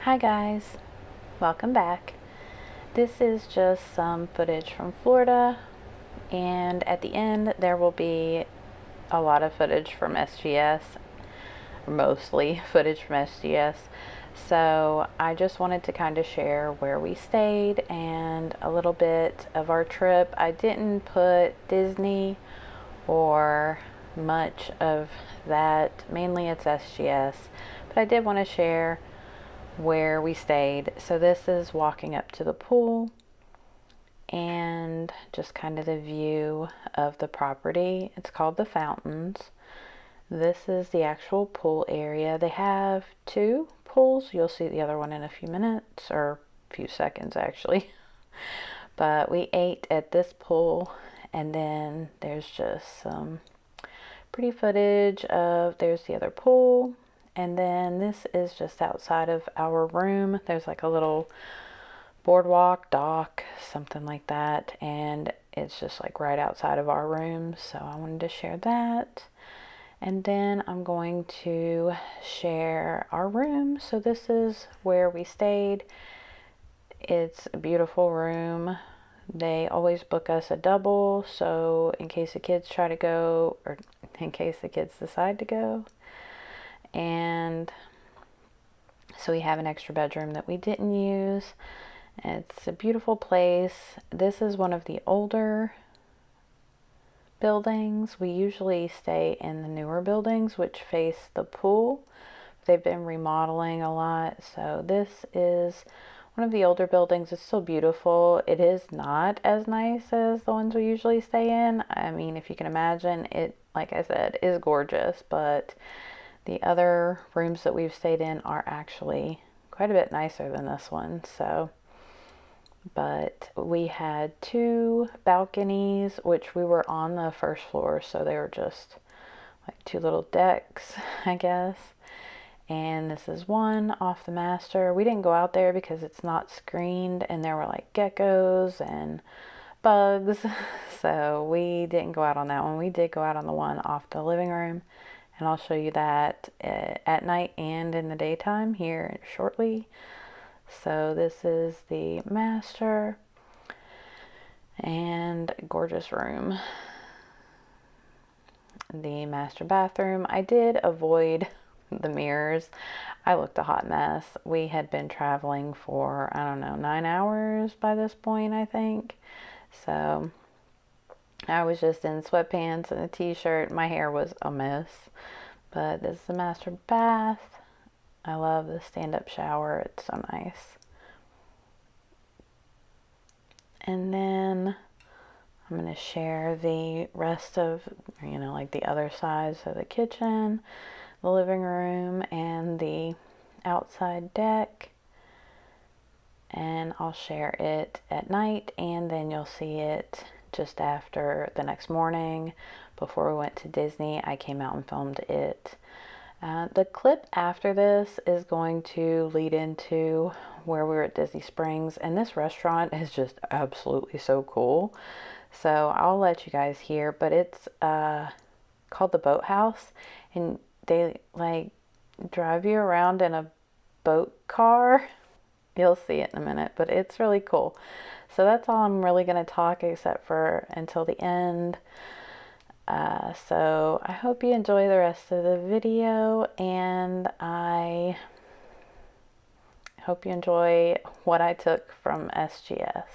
Hi guys, welcome back. This is just some footage from Florida, and at the end there will be a lot of footage from SGS, or mostly footage from SGS. So I just wanted to kind of share where we stayed and a little bit of our trip. I didn't put Disney or much of that, mainly it's SGS, but I did want to share where we stayed. So this is walking up to the pool and just kind of the view of the property. It's called the Fountains. This is the actual pool area. They have two pools. You'll see the other one in a few minutes, or a few seconds actually. But we ate at this pool, and then there's just some pretty footage of, there's the other pool. And then this is just outside of our room. There's like a little boardwalk, dock, something like that. And it's just like right outside of our room. So I wanted to share that. And then I'm going to share our room. So this is where we stayed. It's a beautiful room. They always book us a double. So in case the kids try to go, or in case the kids decide to go. And so we have an extra bedroom that we didn't use. It's a beautiful place. This is one of the older buildings. We usually stay in the newer buildings which face the pool. They've been remodeling a lot. So this is one of the older buildings. It's still beautiful. It is not as nice as the ones we usually stay in. I mean, if you can imagine, it, like I said, is gorgeous, but the other rooms that we've stayed in are actually quite a bit nicer than this one. So, but we had two balconies, which we were on the first floor, so they were just like two little decks, I guess. And this is one off the master. We didn't go out there because it's not screened, and there were like geckos and bugs, so we didn't go out on that one. We did go out on the one off the living room, and I'll show you that at night and in the daytime here shortly. So this is the master, and gorgeous room. The master bathroom, I did avoid the mirrors. I looked a hot mess. We had been traveling for, I don't know, 9 hours by this point, I think. So I was just in sweatpants and a t-shirt. My hair was a mess. But this is the master bath. I love the stand-up shower. It's so nice. And then I'm going to share the rest of, like the other side. So the kitchen, the living room, and the outside deck. And I'll share it at night, and then you'll see it just after the next morning. Before we went to Disney, I came out and filmed it. The clip after this is going to lead into where we were at Disney Springs, and this restaurant is just absolutely so cool. So I'll let you guys hear, but it's called the Boathouse, and they like drive you around in a boat car. You'll see it in a minute, but it's really cool. So that's all I'm really going to talk except for until the end. So I hope you enjoy the rest of the video, and I hope you enjoy what I took from SGS.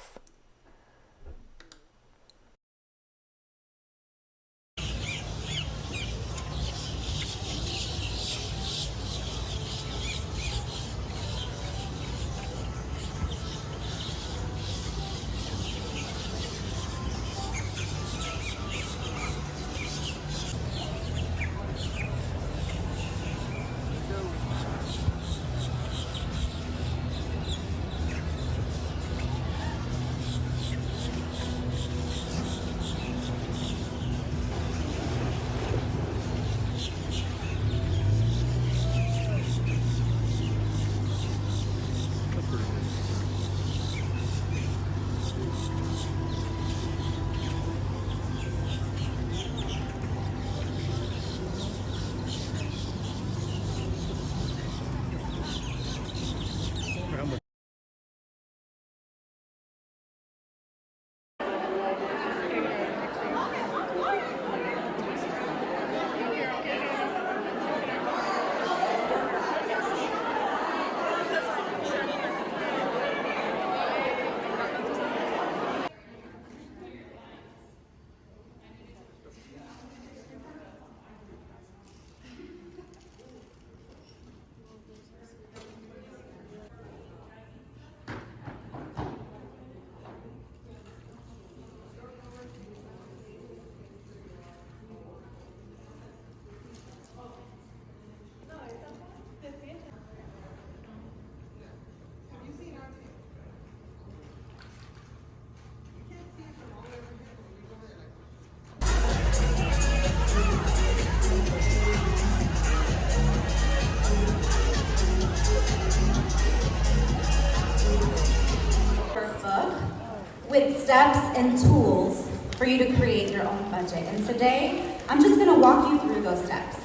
steps and tools for you to create your own budget. And today, I'm just gonna walk you through those steps.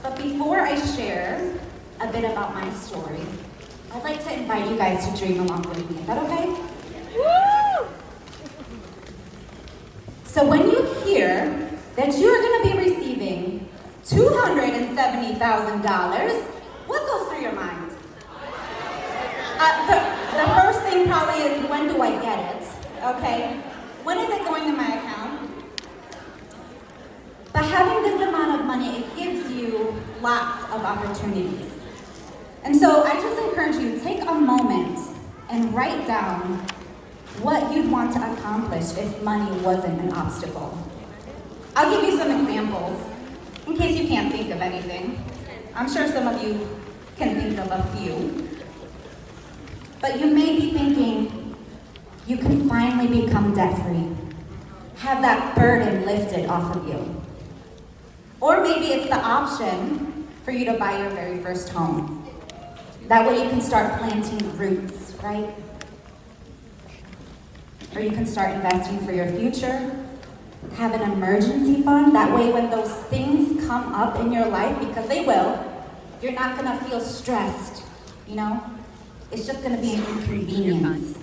But before I share a bit about my story, I'd like to invite you guys to dream along with me. Is that okay? Woo! So when you hear that you're gonna be receiving $270,000, what goes through your mind? The first thing probably is, when do I get it? Okay? When is it going in my account? But having this amount of money, it gives you lots of opportunities. And so I just encourage you, take a moment and write down what you'd want to accomplish if money wasn't an obstacle. I'll give you some examples in case you can't think of anything. I'm sure some of you can think of a few. But you may be thinking, you can finally become debt-free. Have that burden lifted off of you. Or maybe it's the option for you to buy your very first home. That way you can start planting roots, right? Or you can start investing for your future. Have an emergency fund. That way when those things come up in your life, because they will, you're not gonna feel stressed, you know? It's just gonna be an inconvenience.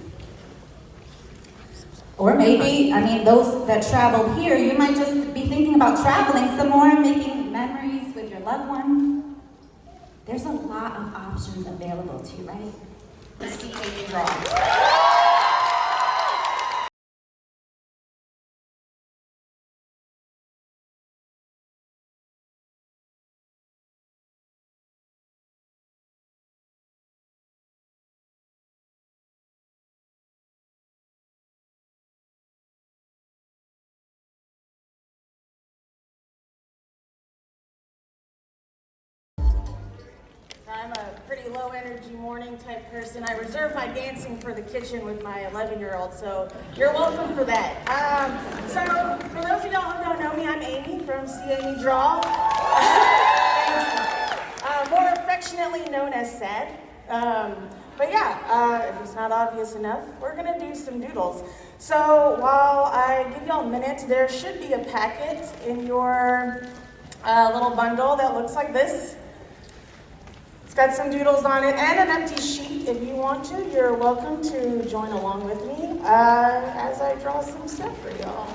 Or maybe, those that traveled here, you might just be thinking about traveling some more and making memories with your loved ones. There's a lot of options available to you, right? Let's see how you draw. I'm a pretty low energy morning type person. I reserve my dancing for the kitchen with my 11-year-old, so you're welcome for that. So for those of y'all who don't know me, I'm Amy from See Amy Draw. More affectionately known as Sad. But yeah, if it's not obvious enough, we're gonna do some doodles. So while I give y'all a minute, there should be a packet in your little bundle that looks like this. Got some doodles on it and an empty sheet. If you want to, you're welcome to join along with me as I draw some stuff for y'all.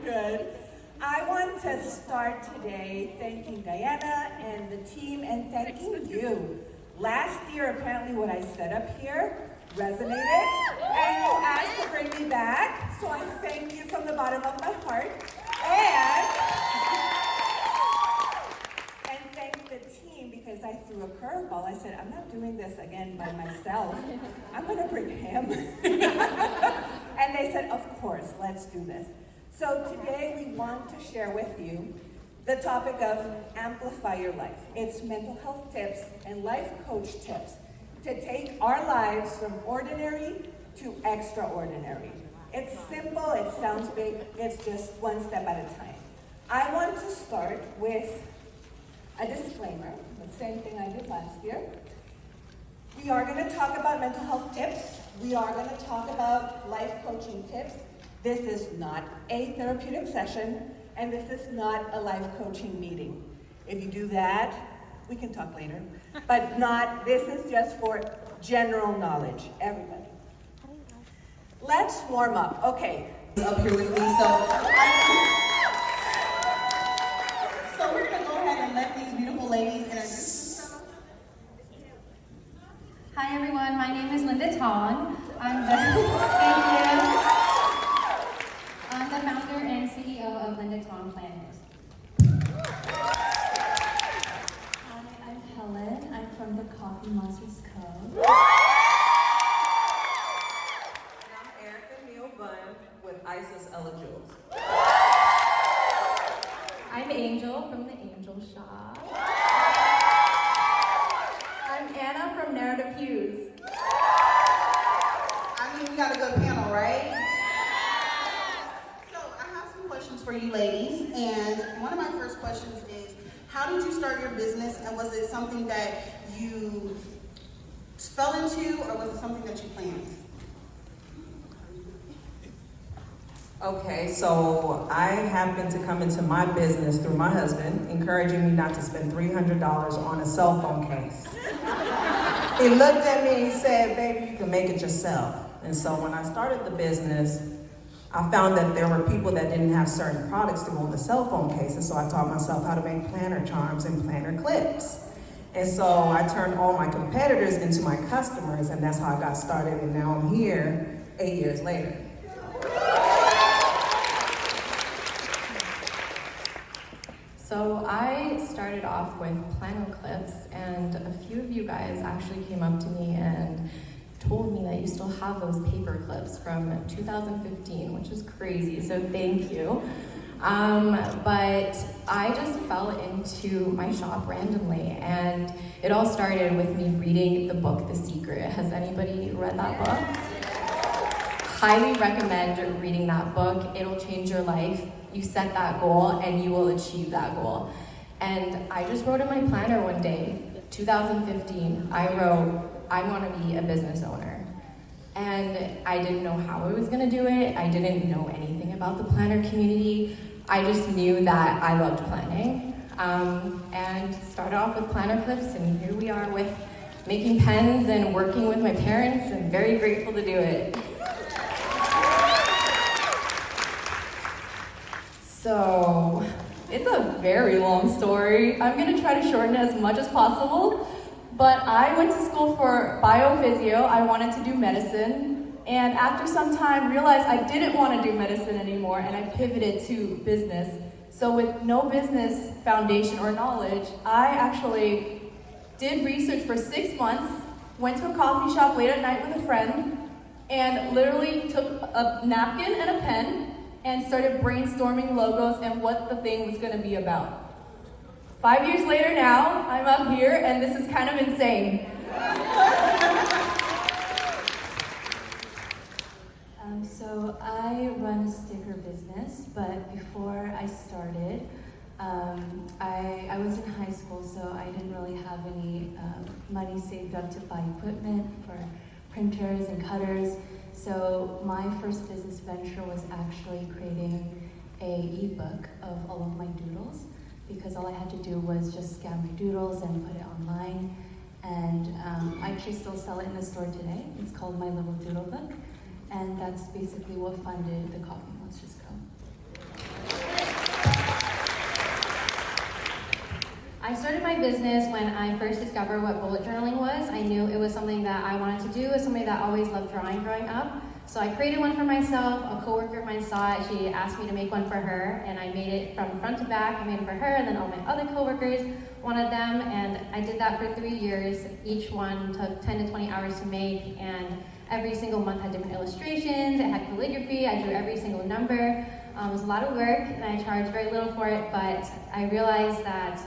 Good. I want to start today thanking Diana and the team and thanking you. Last year, apparently what I set up here resonated and you asked to bring me back. So I thank you from the bottom of my heart. And thank the team because I threw a curveball. I said, I'm not doing this again by myself. I'm gonna bring him. And they said, of course, let's do this. So today we want to share with you the topic of amplify your life. It's mental health tips and life coach tips to take our lives from ordinary to extraordinary. It's simple, it sounds big, it's just one step at a time. I want to start with a disclaimer, the same thing I did last year. We are going to talk about mental health tips. We are going to talk about life coaching tips. This is not a therapeutic session, and this is not a life coaching meeting. If you do that, we can talk later, but this is just for general knowledge, everybody. Let's warm up. Okay. Up here with me, so we're gonna go ahead ladies introduce themselves? Hi everyone, my name is Linda Tong. Thank you. I'm the founder and CEO of Linda Tong Planners. Hi, I'm Helen. I'm from the Coffee Monsters Co. I'm Erica Neal Bunn with Isis Ella Jules. I'm Angel from the Angel Shop. I'm Anna from Narrative Hughes. I mean, we got a good panel, right? So I have some questions for you ladies, and one of my first questions is, how did you start your business, and was it something that you fell into, or was it something that you planned? Okay, so I happened to come into my business through my husband, encouraging me not to spend $300 on a cell phone case. He looked at me and said, baby, you can make it yourself. And so when I started the business, I found that there were people that didn't have certain products to go in the cell phone case, and so I taught myself how to make planner charms and planner clips. And so I turned all my competitors into my customers, and that's how I got started, and now I'm here 8 years later. So I started off with planner clips, and a few of you guys actually came up to me and told me that you still have those paper clips from 2015, which is crazy, so thank you. But I just fell into my shop randomly, and it all started with me reading the book, The Secret. Has anybody read that book? Highly recommend reading that book. It'll change your life. You set that goal and you will achieve that goal. And I just wrote in my planner one day, 2015, I wrote, I want to be a business owner. And I didn't know how I was going to do it. I didn't know anything about the planner community. I just knew that I loved planning. And started off with planner clips, and here we are with making pens and working with my parents, and very grateful to do it. So, it's a very long story. I'm gonna try to shorten it as much as possible, but I went to school for biophysio. I wanted to do medicine, and after some time realized I didn't want to do medicine anymore, and I pivoted to business. So with no business foundation or knowledge, I actually did research for 6 months, went to a coffee shop late at night with a friend, and literally took a napkin and a pen and started brainstorming logos and what the thing was gonna be about. 5 years later now, I'm up here and this is kind of insane. So I run a sticker business, but before I started, I was in high school, so I didn't really have any money saved up to buy equipment for printers and cutters. So my first business venture was actually creating an ebook of all of my doodles, because all I had to do was just scan my doodles and put it online. And I actually still sell it in the store today. It's called My Little Doodle Book. And that's basically what funded the Coffee Monsters Co. I started my business when I first discovered what bullet journaling was. I knew it was something that I wanted to do. It was something that I always loved drawing growing up. So I created one for myself. A coworker of mine saw it. She asked me to make one for her, and I made it from front to back. I made it for her, and then all my other coworkers wanted them, and I did that for 3 years. Each one took 10 to 20 hours to make, and every single month had different illustrations. It had calligraphy. I drew every single number. It was a lot of work, and I charged very little for it, but I realized that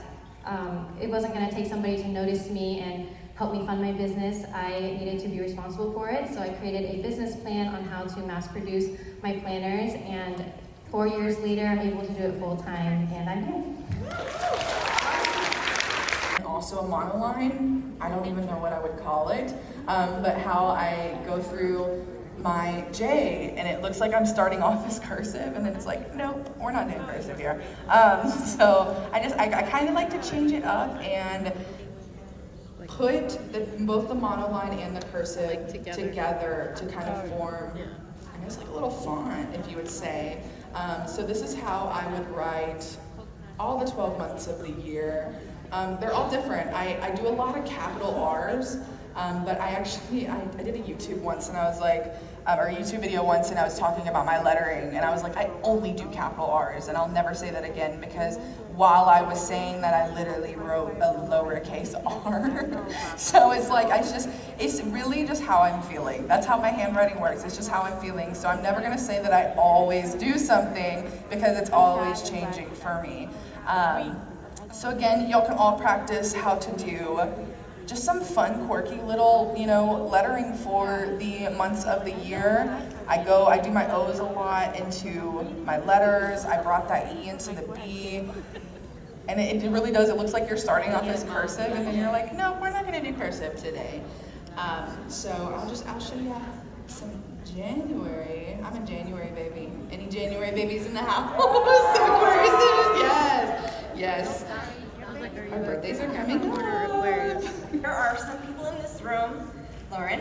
it wasn't going to take somebody to notice me and help me fund my business. I needed to be responsible for it, so I created a business plan on how to mass produce my planners, and 4 years later, I'm able to do it full time, and I'm here. Also a monoline, I don't even know what I would call it, but how I go through my J, and it looks like I'm starting off as cursive, and then it's like, nope, we're not doing cursive here. So I kind of like to change it up and put both the monoline and the cursive together to kind of form, I guess, like a little font, if you would say. So this is how I would write all the 12 months of the year. They're all different. I do a lot of capital R's, but I did a YouTube once and I was like, or a YouTube video once and I was talking about my lettering and I was like, I only do capital R's and I'll never say that again because while I was saying that I literally wrote a lowercase r. So it's like, it's really just how I'm feeling. That's how my handwriting works. It's just how I'm feeling. So I'm never gonna say that I always do something because it's always changing for me. So again, y'all can all practice how to do just some fun, quirky little, lettering for the months of the year. I do my O's a lot into my letters. I brought that E into the B. And it really does, it looks like you're starting off as cursive and then you're like, no, we're not gonna do cursive today. So I'll show you some January. I'm a January baby. Any January babies in the house? Yes. Our birthdays are coming up. There are some people in this room, Lauren,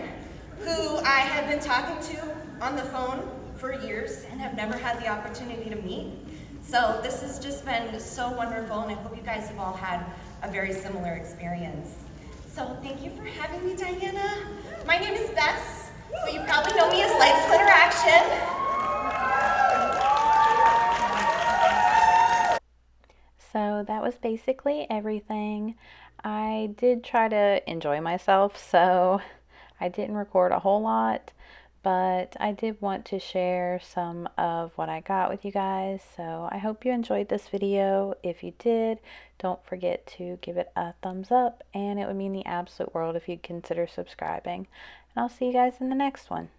who I have been talking to on the phone for years and have never had the opportunity to meet. So this has just been so wonderful and I hope you guys have all had a very similar experience. So thank you for having me, Diana. My name is Bess, but you probably know me as Light Splitter Action. So that was basically everything. I did try to enjoy myself, so I didn't record a whole lot, but I did want to share some of what I got with you guys. So I hope you enjoyed this video. If you did, don't forget to give it a thumbs up, and it would mean the absolute world if you'd consider subscribing. And I'll see you guys in the next one.